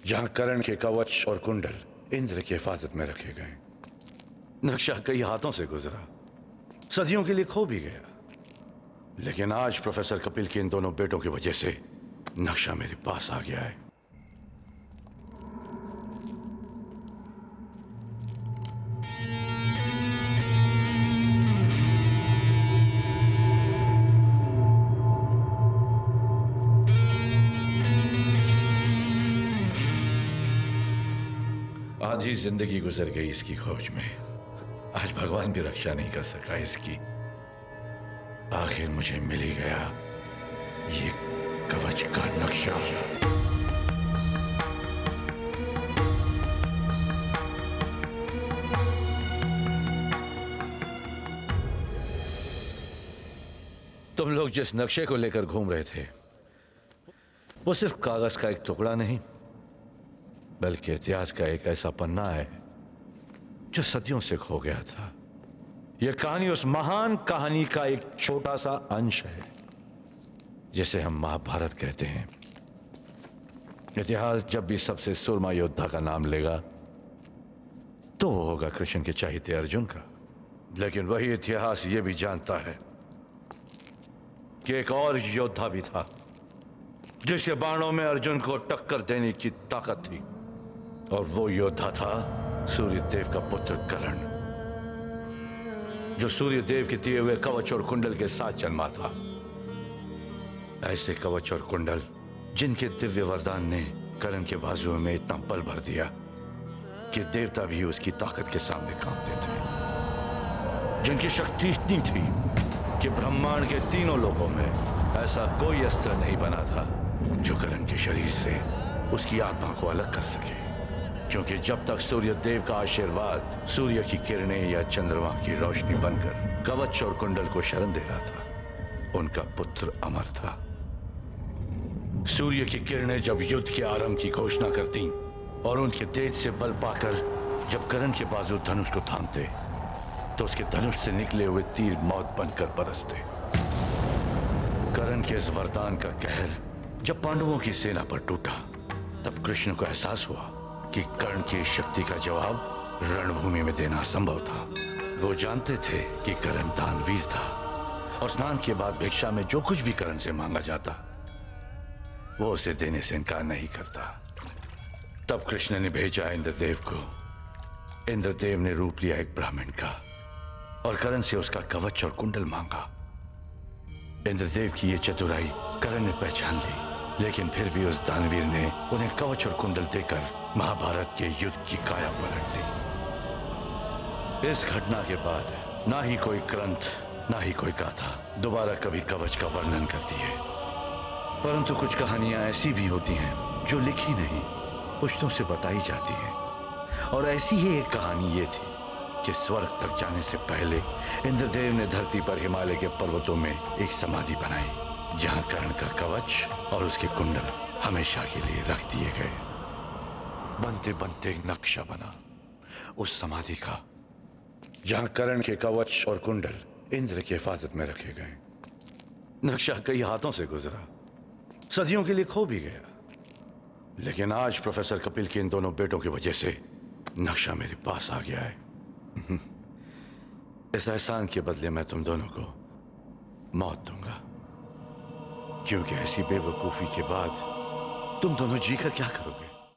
जहां करण के कवच और कुंडल इंद्र की हिफाजत में रखे गए। नक्शा कई हाथों से गुजरा, सदियों के लिए खो भी गया, लेकिन आज प्रोफेसर कपिल के इन दोनों बेटों की वजह से नक्शा मेरे पास आ गया है। आधी जिंदगी गुजर गई इसकी खोज में, आज भगवान भी रक्षा नहीं कर सका इसकी। आखिर मुझे मिल ही गया ये कवच का नक्शा। तुम लोग जिस नक्शे को लेकर घूम रहे थे वो सिर्फ कागज का एक टुकड़ा नहीं, बल्कि इतिहास का एक ऐसा पन्ना है जो सदियों से खो गया था। यह कहानी उस महान कहानी का एक छोटा सा अंश है जिसे हम महाभारत कहते हैं। इतिहास जब भी सबसे सुरमा योद्धा का नाम लेगा तो वो होगा कृष्ण के चाहते अर्जुन का। लेकिन वही इतिहास ये भी जानता है कि एक और योद्धा भी था जिसके बाणों में अर्जुन को टक्कर देने की ताकत थी, और वो योद्धा था सूर्यदेव का पुत्र कर्ण, जो सूर्यदेव के दिए हुए कवच और कुंडल के साथ जन्मा था। ऐसे कवच और कुंडल जिनके दिव्य वरदान ने कर्ण के बाजुओं में इतना बल भर दिया कि देवता भी उसकी ताकत के सामने कांपते थे, जिनकी शक्ति इतनी थी कि ब्रह्मांड के तीनों लोकों में ऐसा कोई अस्त्र नहीं बना था जो कर्ण के शरीर से उसकी आत्मा को अलग कर सके। क्योंकि जब तक सूर्य देव का आशीर्वाद सूर्य की किरणें या चंद्रमा की रोशनी बनकर कवच और कुंडल को शरण दे रहा था, उनका पुत्र अमर था। सूर्य की किरणें जब युद्ध के आरंभ की घोषणा करती और उनके तेज से बल पाकर जब कर्ण के बाजू धनुष को थामते तो उसके धनुष से निकले हुए तीर मौत बनकर बरसते। कर्ण के इस वरदान का कहर जब पांडवों की सेना पर टूटा तब कृष्ण को एहसास हुआ कि कर्ण की शक्ति का जवाब रणभूमि में देना असंभव था। वो जानते थे कि कर्ण दानवीर था और स्नान के बाद भिक्षा में जो कुछ भी कर्ण से मांगा जाता वो उसे देने से इनकार नहीं करता। तब कृष्ण ने भेजा इंद्रदेव को। इंद्रदेव ने रूप लिया एक ब्राह्मण का और कर्ण से उसका कवच और कुंडल मांगा। इंद्रदेव की ये चतुराई कर्ण ने पहचान ली, लेकिन फिर भी उस दानवीर ने उन्हें कवच और कुंडल देकर महाभारत के युद्ध की काया पलट दी। इस घटना के बाद ना ही कोई ग्रंथ ना ही कोई गाथा दोबारा कभी कवच का वर्णन करती है, परंतु कुछ कहानियां ऐसी भी होती हैं जो लिखी नहीं पुश्तों से बताई जाती हैं। और ऐसी ही एक कहानी ये थी कि स्वर्ग तक जाने से पहले इंद्रदेव ने धरती पर हिमालय के पर्वतों में एक समाधि बनाई जहां कर्ण का कवच और उसके कुंडल हमेशा के लिए रख दिए गए। बनते बनते नक्शा बना उस समाधि का जहां कर्ण के कवच और कुंडल इंद्र की हिफाजत में रखे गए। नक्शा कई हाथों से गुजरा, सदियों के लिए खो भी गया, लेकिन आज प्रोफेसर कपिल के इन दोनों बेटों की वजह से नक्शा मेरे पास आ गया है। इस एहसान के बदले मैं तुम दोनों को मौत दूंगा, क्योंकि ऐसी बेवकूफी के बाद तुम दोनों जीकर क्या करोगे?